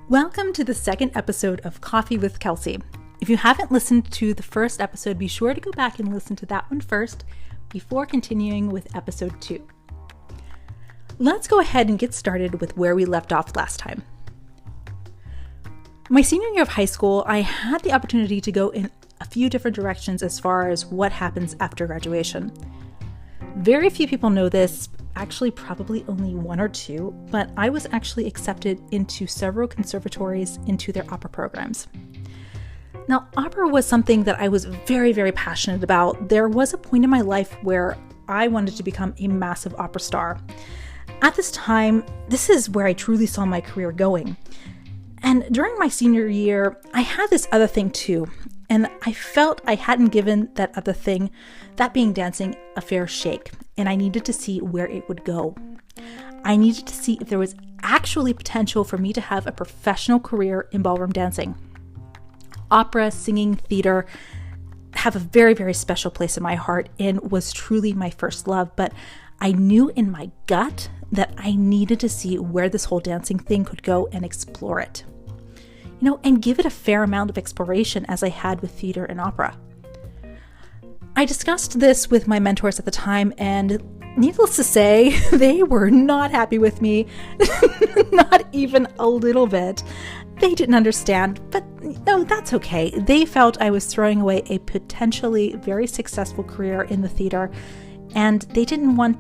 Welcome to the second episode of Coffee with Kelsey. If you haven't listened to the first episode, be sure to go back and listen to that one first before continuing with episode 2. Let's go ahead and get started with where we left off last time. My senior year of high school, I had the opportunity to go in a few different directions as far as what happens after graduation. Very few people know this, actually probably only one or two, but I was actually accepted into several conservatories into their opera programs. Now, opera was something that I was very, very passionate about. There was a point in my life where I wanted to become a massive opera star. At this time, this is where I truly saw my career going. And during my senior year, I had this other thing too, and I felt I hadn't given that other thing, that being dancing, a fair shake, and I needed to see where it would go. I needed to see if there was actually potential for me to have a professional career in ballroom dancing. Opera, singing, theater have a very, very special place in my heart and was truly my first love, but I knew in my gut that I needed to see where this whole dancing thing could go and explore it. And give it a fair amount of exploration as I had with theater and opera. I discussed this with my mentors at the time, and needless to say, they were not happy with me, not even a little bit. They didn't understand, but no, that's okay. They felt I was throwing away a potentially very successful career in the theater, and they didn't want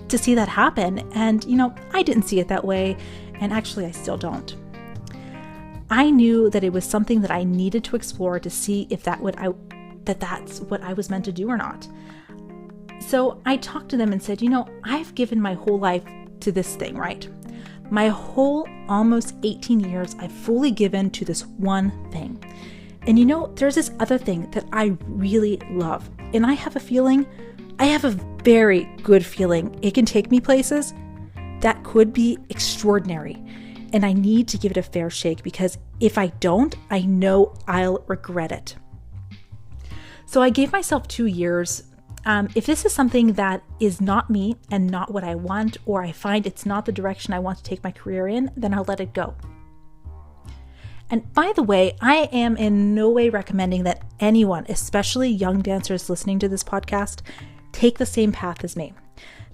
to see that happen. And, I didn't see it that way, and actually I still don't. I knew that it was something that I needed to explore to see if that's what I was meant to do or not. So I talked to them and said, I've given my whole life to this thing, right? My whole almost 18 years, I've fully given to this one thing. And there's this other thing that I really love. And I have a very good feeling it can take me places that could be extraordinary. And I need to give it a fair shake, because if I don't, I know I'll regret it. So I gave myself 2 years. If this is something that is not me and not what I want, or I find it's not the direction I want to take my career in, then I'll let it go. And by the way, I am in no way recommending that anyone, especially young dancers listening to this podcast, take the same path as me.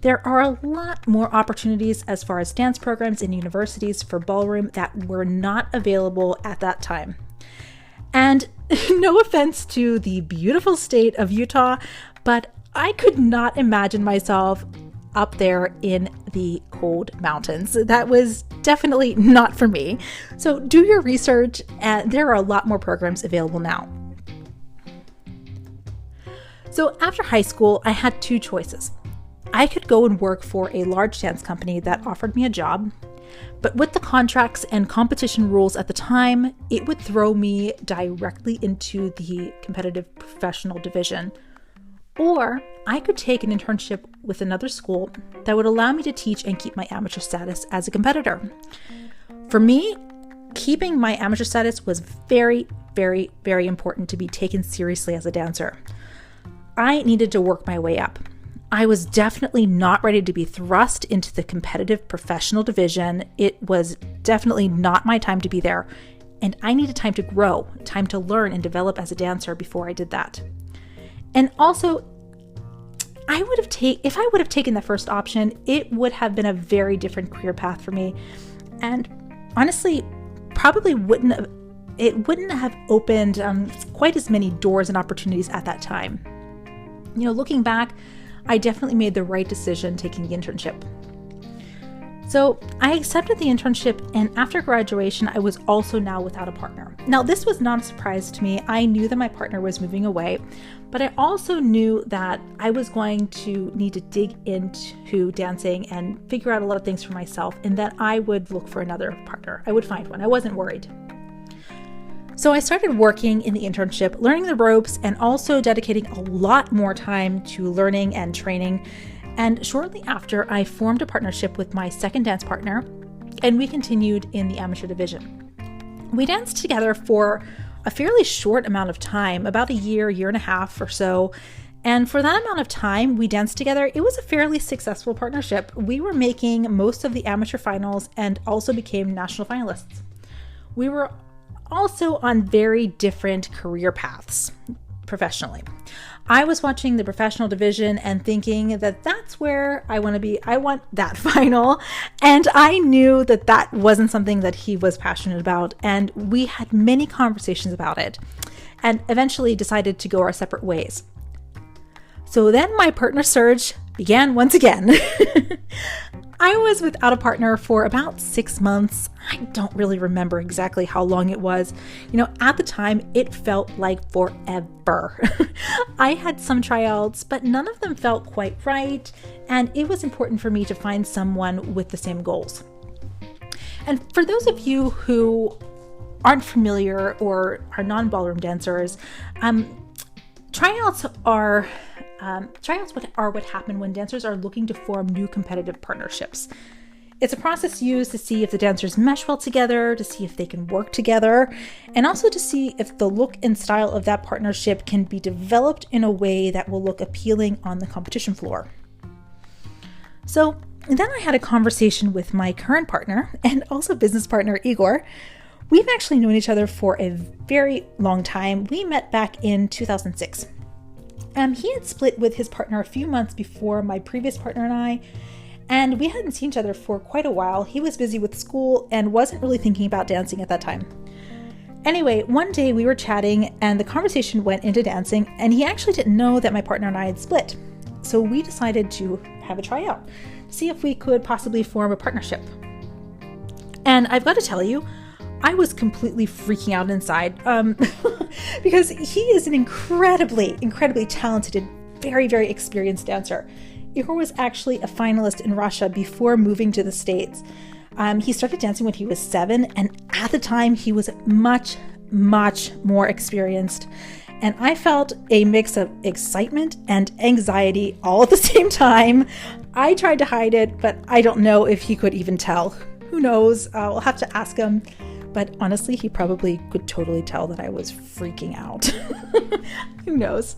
There are a lot more opportunities as far as dance programs in universities for ballroom that were not available at that time. And no offense to the beautiful state of Utah, but I could not imagine myself up there in the cold mountains. That was definitely not for me. So do your research, and there are a lot more programs available now. So after high school, I had 2 choices. I could go and work for a large dance company that offered me a job, but with the contracts and competition rules at the time, it would throw me directly into the competitive professional division. Or I could take an internship with another school that would allow me to teach and keep my amateur status as a competitor. For me, keeping my amateur status was very, very, very important to be taken seriously as a dancer. I needed to work my way up. I was definitely not ready to be thrust into the competitive professional division. It was definitely not my time to be there. And I needed time to grow, time to learn and develop as a dancer before I did that. And also, if I would have taken the first option, it would have been a very different career path for me. And honestly, probably wouldn't have opened quite as many doors and opportunities at that time. Looking back, I definitely made the right decision taking the internship. So I accepted the internship, and after graduation, I was also now without a partner. Now, this was not a surprise to me. I knew that my partner was moving away, but I also knew that I was going to need to dig into dancing and figure out a lot of things for myself, and that I would look for another partner. I would find one. I wasn't worried. So I started working in the internship, learning the ropes, and also dedicating a lot more time to learning and training. And shortly after, I formed a partnership with my second dance partner, and we continued in the amateur division. We danced together for a fairly short amount of time, about a year and a half or so. And for that amount of time we danced together, it was a fairly successful partnership. We were making most of the amateur finals and also became national finalists. We were also on very different career paths professionally. I was watching the professional division and thinking that that's where I want to be. I want that final. And I knew that that wasn't something that he was passionate about. And we had many conversations about it and eventually decided to go our separate ways. So then my partner surge began once again. I was without a partner for about 6 months. I don't really remember exactly how long it was. At the time, it felt like forever. I had some tryouts, but none of them felt quite right, and it was important for me to find someone with the same goals. And for those of you who aren't familiar or are non-ballroom dancers, tryouts are what happen when dancers are looking to form new competitive partnerships. It's a process used to see if the dancers mesh well together, to see if they can work together, and also to see if the look and style of that partnership can be developed in a way that will look appealing on the competition floor. So then I had a conversation with my current partner and also business partner, Igor. We've actually known each other for a very long time. We met back in 2006. He had split with his partner a few months before my previous partner and I, and we hadn't seen each other for quite a while. He was busy with school and wasn't really thinking about dancing at that time. Anyway, one day we were chatting and the conversation went into dancing, and he actually didn't know that my partner and I had split. So we decided to have a tryout to see if we could possibly form a partnership. And I've got to tell you, I was completely freaking out inside because he is an incredibly talented and very, very experienced dancer. Igor was actually a finalist in Russia before moving to the States. He started dancing when he was 7, and at the time he was much, much more experienced. And I felt a mix of excitement and anxiety all at the same time. I tried to hide it, but I don't know if he could even tell. Who knows? I'll have to ask him. But honestly, he probably could totally tell that I was freaking out. Who knows?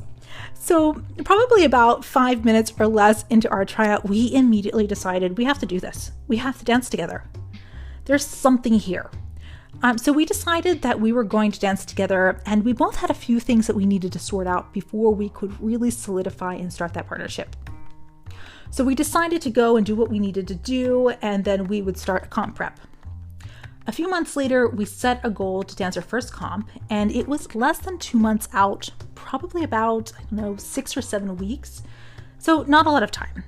So probably about 5 minutes or less into our tryout, we immediately decided we have to do this. We have to dance together. There's something here. So we decided that we were going to dance together, and we both had a few things that we needed to sort out before we could really solidify and start that partnership. So we decided to go and do what we needed to do, and then we would start a comp prep. A few months later, we set a goal to dance our first comp, and it was less than 2 months out, probably about, 6 or 7 weeks. So not a lot of time.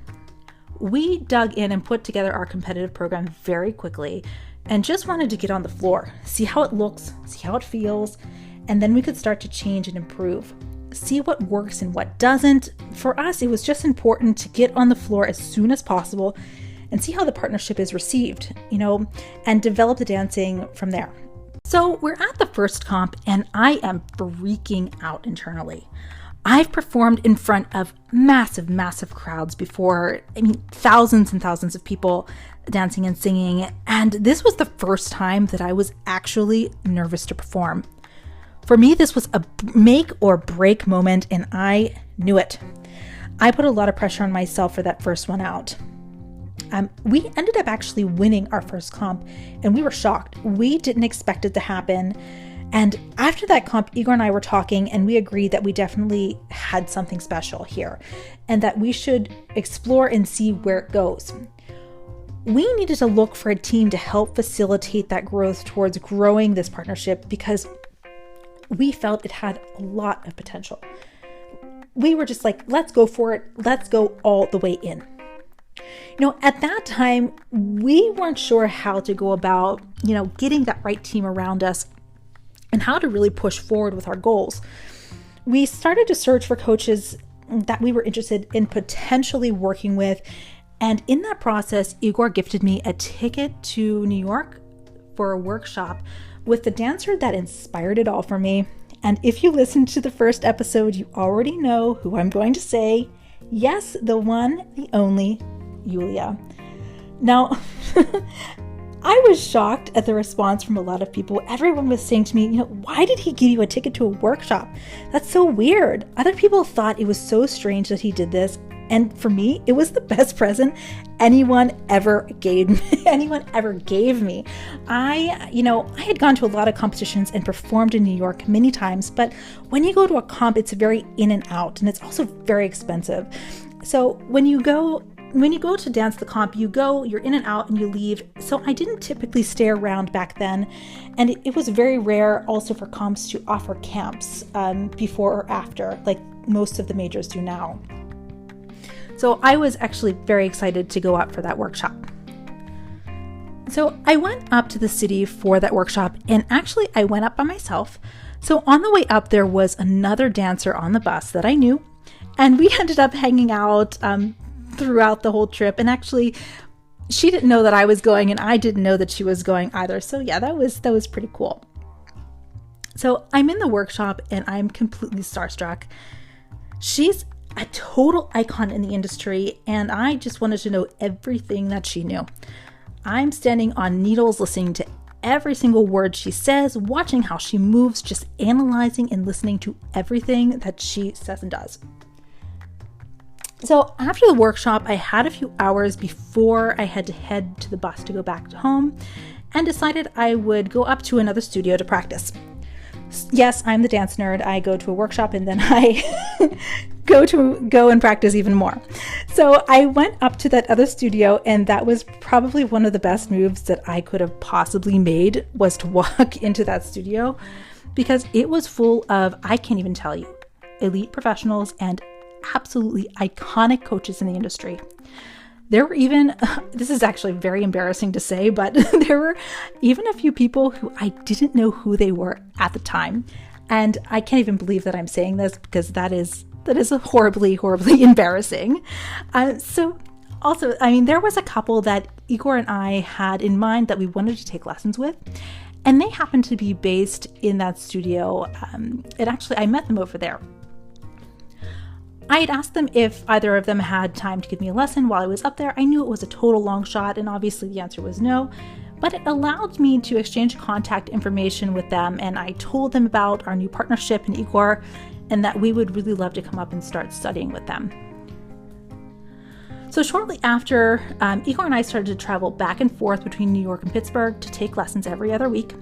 We dug in and put together our competitive program very quickly and just wanted to get on the floor, see how it looks, see how it feels, and then we could start to change and improve. See what works and what doesn't. For us, it was just important to get on the floor as soon as possible and see how the partnership is received, and develop the dancing from there. So we're at the first comp, and I am freaking out internally. I've performed in front of massive, massive crowds before. Thousands and thousands of people dancing and singing, and this was the first time that I was actually nervous to perform. For me, this was a make or break moment, and I knew it. I put a lot of pressure on myself for that first one out. We ended up actually winning our first comp, and we were shocked. We didn't expect it to happen. And after that comp, Igor and I were talking, and we agreed that we definitely had something special here and that we should explore and see where it goes. We needed to look for a team to help facilitate that growth towards growing this partnership because we felt it had a lot of potential. We were just like, let's go for it. Let's go all the way in. At that time, we weren't sure how to go about, getting that right team around us and how to really push forward with our goals. We started to search for coaches that we were interested in potentially working with. And in that process, Igor gifted me a ticket to New York for a workshop with the dancer that inspired it all for me. And if you listened to the first episode, you already know who I'm going to say. Yes, the one, the only, Yulia. Now, I was shocked at the response from a lot of people. Everyone was saying to me, why did he give you a ticket to a workshop? That's so weird. Other people thought it was so strange that he did this, And for me, it was the best present anyone ever gave me. I had gone to a lot of competitions and performed in New York many times, but when you go to a comp, it's very in and out, and it's also very expensive. So when you go to dance the comp, you're in and out and you leave. So I didn't typically stay around back then. And it was very rare also for comps to offer camps before or after, like most of the majors do now. So I was actually very excited to go up for that workshop. So I went up to the city for that workshop, and actually I went up by myself. So on the way up, there was another dancer on the bus that I knew, and we ended up hanging out throughout the whole trip. And actually, she didn't know that I was going, and I didn't know that she was going either. So yeah, that was pretty cool. So I'm in the workshop and I'm completely starstruck. She's a total icon in the industry, and I just wanted to know everything that she knew. I'm standing on needles, listening to every single word she says, watching how she moves, just analyzing and listening to everything that she says and does. So after the workshop, I had a few hours before I had to head to the bus to go back home, and decided I would go up to another studio to practice. Yes, I'm the dance nerd. I go to a workshop and then I go and practice even more. So I went up to that other studio, and that was probably one of the best moves that I could have possibly made, was to walk into that studio, because it was full of, I can't even tell you, elite professionals and absolutely iconic coaches in the industry. There were even, this is actually very embarrassing to say, but there were even a few people who I didn't know who they were at the time. And I can't even believe that I'm saying this, because that is horribly, horribly embarrassing. So also, there was a couple that Igor and I had in mind that we wanted to take lessons with, and they happened to be based in that studio. I met them over there. I had asked them if either of them had time to give me a lesson while I was up there. I knew it was a total long shot, and obviously the answer was no, but it allowed me to exchange contact information with them, and I told them about our new partnership in Igor, and that we would really love to come up and start studying with them. So shortly after, Igor and I started to travel back and forth between New York and Pittsburgh to take lessons every other week.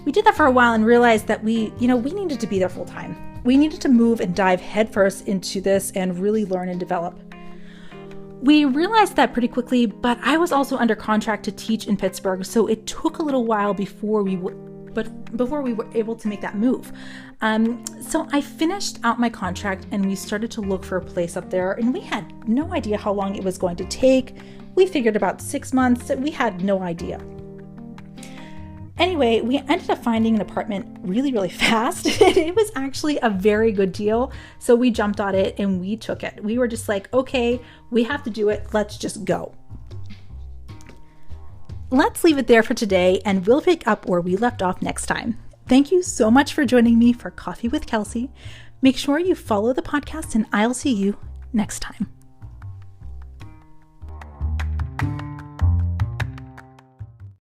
We did that for a while and realized that we needed to be there full time. We needed to move and dive headfirst into this and really learn and develop. We realized that pretty quickly, but I was also under contract to teach in Pittsburgh, so it took a little while before we were able to make that move. So I finished out my contract, and we started to look for a place up there, and we had no idea how long it was going to take. We figured about 6 months. We had no idea. Anyway, we ended up finding an apartment really, really fast. It was actually a very good deal. So we jumped on it and we took it. We were just like, okay, we have to do it. Let's just go. Let's leave it there for today, and we'll pick up where we left off next time. Thank you so much for joining me for Coffee with Kelsey. Make sure you follow the podcast, and I'll see you next time.